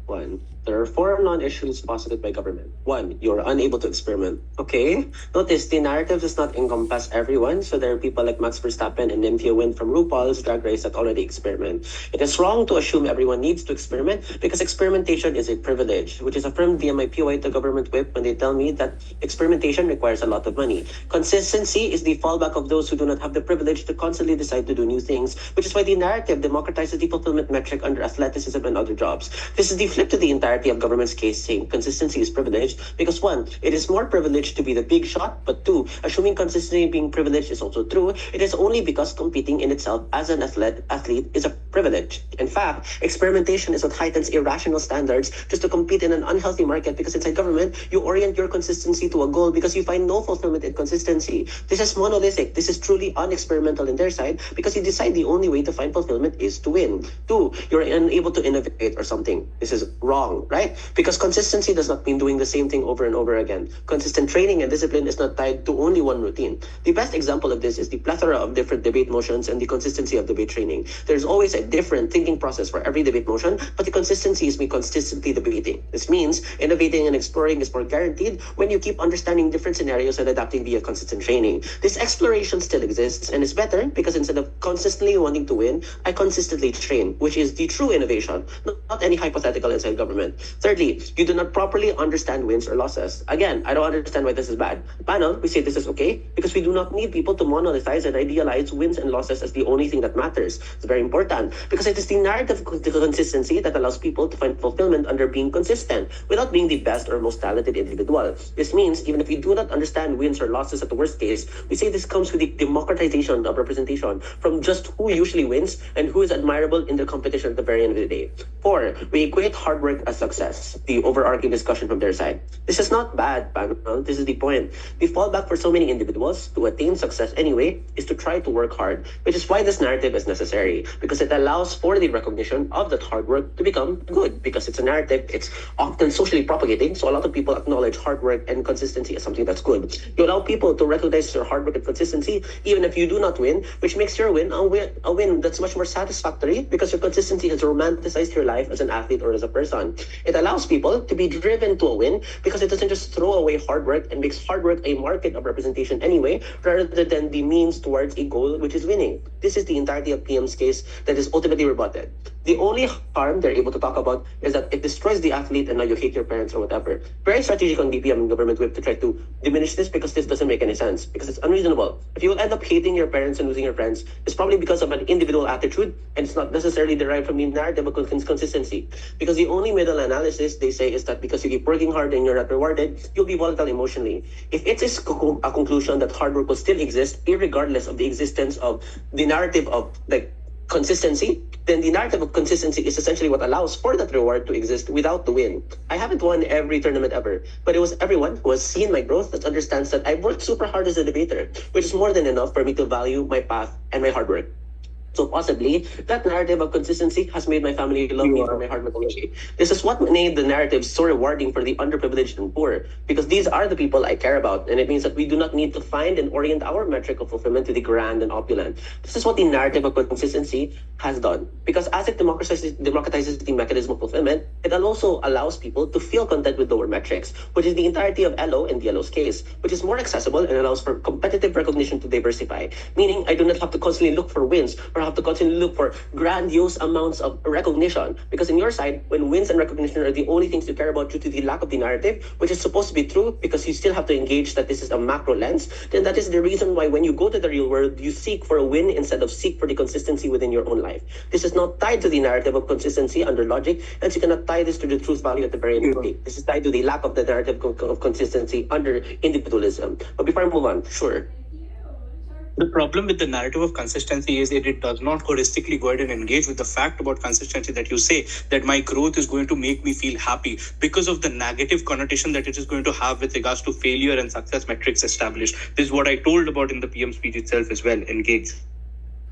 One, there are four non-issues posited by government. One, you're unable to experiment. Okay? Notice the narrative does not encompass everyone, so there are people like Max Verstappen and Nymphia Win from RuPaul's Drag Race that already experiment. It is wrong to assume everyone needs to experiment because experimentation is a privilege, which is affirmed via my POI to government whip when they tell me that experimentation requires a lot of money. Consistency is the fallback of those who do not have the privilege to constantly decide to do new things, which is why the narrative democratizes the fulfillment metric under athleticism and other jobs. This is the flip to the entirety of government's case, saying consistency is privileged because one, it is more privileged to be the big shot, but two, assuming consistency being privileged is also true, it is only because competing in itself as an athlete is a privilege. In fact, experimentation is what heightens irrational standards just to compete in an unhealthy market because inside government, you orient your consistency to a goal because you find no fulfillment in consistency. This is monolithic. This is truly unexperimental in their side because you decide the only way to find fulfillment is to win. Two, you're unable to innovate or something. This is wrong, right? Because consistency does not mean doing the same thing over and over again. Consistent training and discipline is not tied to only one routine. The best example of this is the plethora of different debate motions and the consistency of debate training. There's always a different thinking process for every debate motion, but the consistency is me consistently debating. This means innovating and exploring is more guaranteed when you keep understanding different scenarios and adapting via consistent training. This exploration still exists and is better because instead of consistently wanting to win, I consistently train, which is the true innovation, not any hypothetical inside government. Thirdly, you do not properly understand wins or losses. Again, I don't understand why this is bad. Panel, we say this is okay because we do not need people to monolithize and idealize wins and losses as the only thing that matters. It's very important because it is the narrative of consistency that allows people to find fulfillment under being consistent without being the best or most talented individual. This means even if we do not understand wins or losses at the worst case, we say this comes with the democratization of representation from just who usually wins and who is admirable in the competition at the very end of the day. Four, we equate hard work as success, the overarching discussion from their side. This is not bad, panel. This is the point. The fallback for so many individuals to attain success anyway is to try to work hard, which is why this narrative is necessary, because it allows for the recognition of that hard work to become good, because it's a narrative, it's often socially propagating, so a lot of people acknowledge hard work and consistency as something that's good. You allow people to recognize your hard work and consistency, even if you do not win, which makes your win a win that's much more satisfactory because your consistency has romanticized your life as an athlete or as a person. It allows people to be driven to a win because it doesn't just throw away hard work and makes hard work a market of representation anyway, rather than the means towards a goal, which is winning. This is the entirety of PM's case that is ultimately rebutted. The only harm they're able to talk about is that it destroys the athlete and now you hate your parents or whatever. Very strategic on DPM and government whip to try to diminish this because this doesn't make any sense, because it's unreasonable. If you will end up hating your parents and losing your friends, it's probably because of an individual attitude and it's not necessarily derived from the narrative of consistency. Because the only middle analysis they say is that because you keep working hard and you're not rewarded, you'll be volatile emotionally. If it is a conclusion that hard work will still exist, irregardless of the existence of the narrative of like consistency, then the narrative of consistency is essentially what allows for that reward to exist without the win. I haven't won every tournament ever, but it was everyone who has seen my growth that understands that I've worked super hard as a debater, which is more than enough for me to value my path and my hard work. So possibly, that narrative of consistency has made my family love me for my hard work already. This is what made the narrative so rewarding for the underprivileged and poor, because these are the people I care about, and it means that we do not need to find and orient our metric of fulfillment to the grand and opulent. This is what the narrative of consistency has done, because as it democratizes the mechanism of fulfillment, it also allows people to feel content with lower metrics, which is the entirety of ELO in the ELO's case, which is more accessible and allows for competitive recognition to diversify, meaning I do not have to constantly look for wins or have to constantly look for grandiose amounts of recognition. Because in your side, when wins and recognition are the only things you care about due to the lack of the narrative, which is supposed to be true because you still have to engage that this is a macro lens, then that is the reason why when you go to the real world, you seek for a win instead of seek for the consistency within your own life. This is not tied to the narrative of consistency under logic, and so you cannot tie this to the truth value at the very end of the day. This is tied to the lack of the narrative of consistency under individualism. But before I move on, sure. The problem with the narrative of consistency is that it does not holistically go ahead and engage with the fact about consistency that you say that my growth is going to make me feel happy because of the negative connotation that it is going to have with regards to failure and success metrics established. This is what I told about in the PM speech itself as well. Engage.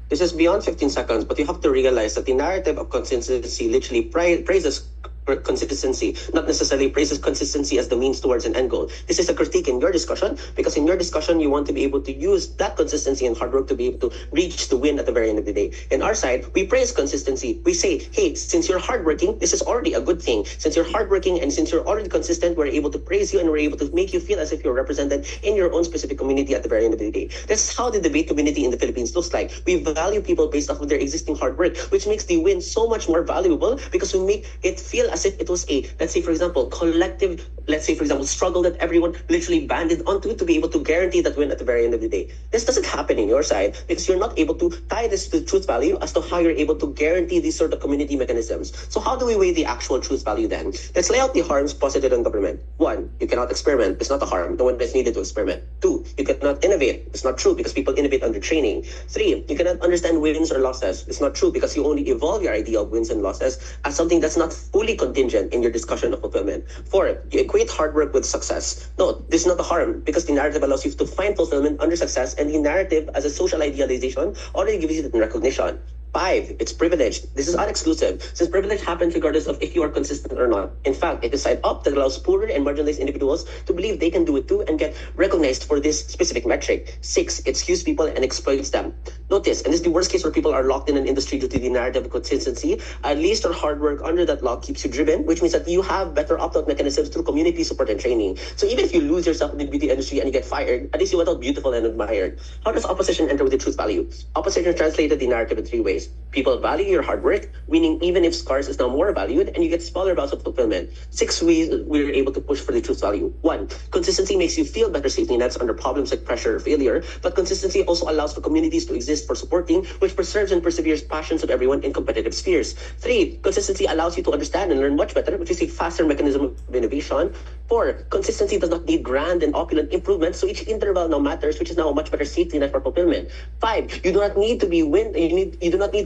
This is beyond 15 seconds, but you have to realize that the narrative of consistency literally praises consistency, not necessarily praises consistency as the means towards an end goal. This is a critique in your discussion, because in your discussion, you want to be able to use that consistency and hard work to be able to reach the win at the very end of the day. In our side, we praise consistency. We say, hey, since you're hardworking, this is already a good thing. Since you're hardworking and since you're already consistent, we're able to praise you and we're able to make you feel as if you're represented in your own specific community at the very end of the day. This is how the debate community in the Philippines looks like. We value people based off of their existing hard work, which makes the win so much more valuable because we make it feel as if it was a, let's say for example, collective, let's say for example, struggle that everyone literally banded onto to be able to guarantee that win at the very end of the day. This doesn't happen in your side because you're not able to tie this to truth value as to how you're able to guarantee these sort of community mechanisms. So how do we weigh the actual truth value then? Let's lay out the harms posited on government. 1, you cannot experiment. It's not a harm. No one is needed to experiment. 2, you cannot innovate. It's not true because people innovate under training. 3, you cannot understand wins or losses. It's not true because you only evolve your idea of wins and losses as something that's not fully contingent in your discussion of fulfillment. 4, you equate hard work with success. No, this is not a harm because the narrative allows you to find fulfillment under success, and the narrative as a social idealization already gives you that recognition. 5, it's privileged. This is unexclusive, since privilege happens regardless of if you are consistent or not. In fact, it is side up that allows poorer and marginalized individuals to believe they can do it too and get recognized for this specific metric. 6, it skews people and exploits them. Notice, and this is the worst case where people are locked in an industry due to the narrative of consistency. At least your hard work under that lock keeps you driven, which means that you have better opt-out mechanisms through community support and training. So even if you lose yourself in the beauty industry and you get fired, at least you went out beautiful and admired. How does opposition enter with the truth value? Opposition translated the narrative in 3 ways. People value your hard work, meaning even if scars is now more valued, and you get smaller bouts of fulfillment. 6 ways we're able to push for the truth value. 1, consistency makes you feel better safety nets under problems like pressure or failure, but consistency also allows for communities to exist for supporting, which preserves and perseveres passions of everyone in competitive spheres. 3, consistency allows you to understand and learn much better, which is a faster mechanism of innovation. 4, consistency does not need grand and opulent improvements, so each interval now matters, which is now a much better safety net for fulfillment. 5, you do not need to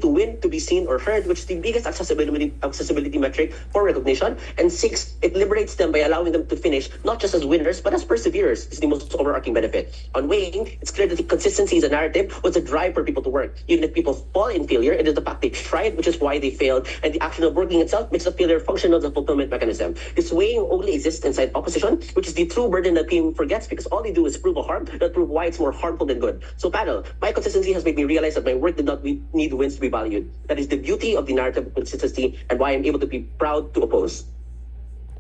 win to be seen or heard, which is the biggest accessibility metric for recognition. And 6, it liberates them by allowing them to finish not just as winners but as perseverers. It's the most overarching benefit. On weighing, it's clear that the consistency is a narrative was a drive for people to work. Even if people fall in failure, it is the fact they tried, which is why they failed, and the action of working itself makes the failure functional as a fulfillment mechanism. This weighing only exists inside opposition, which is the true burden that PM forgets because all they do is prove a harm, not prove why it's more harmful than good. So panel, my consistency has made me realize that my work did not need wins to be valued. That is the beauty of the narrative of consistency and why I'm able to be proud to oppose.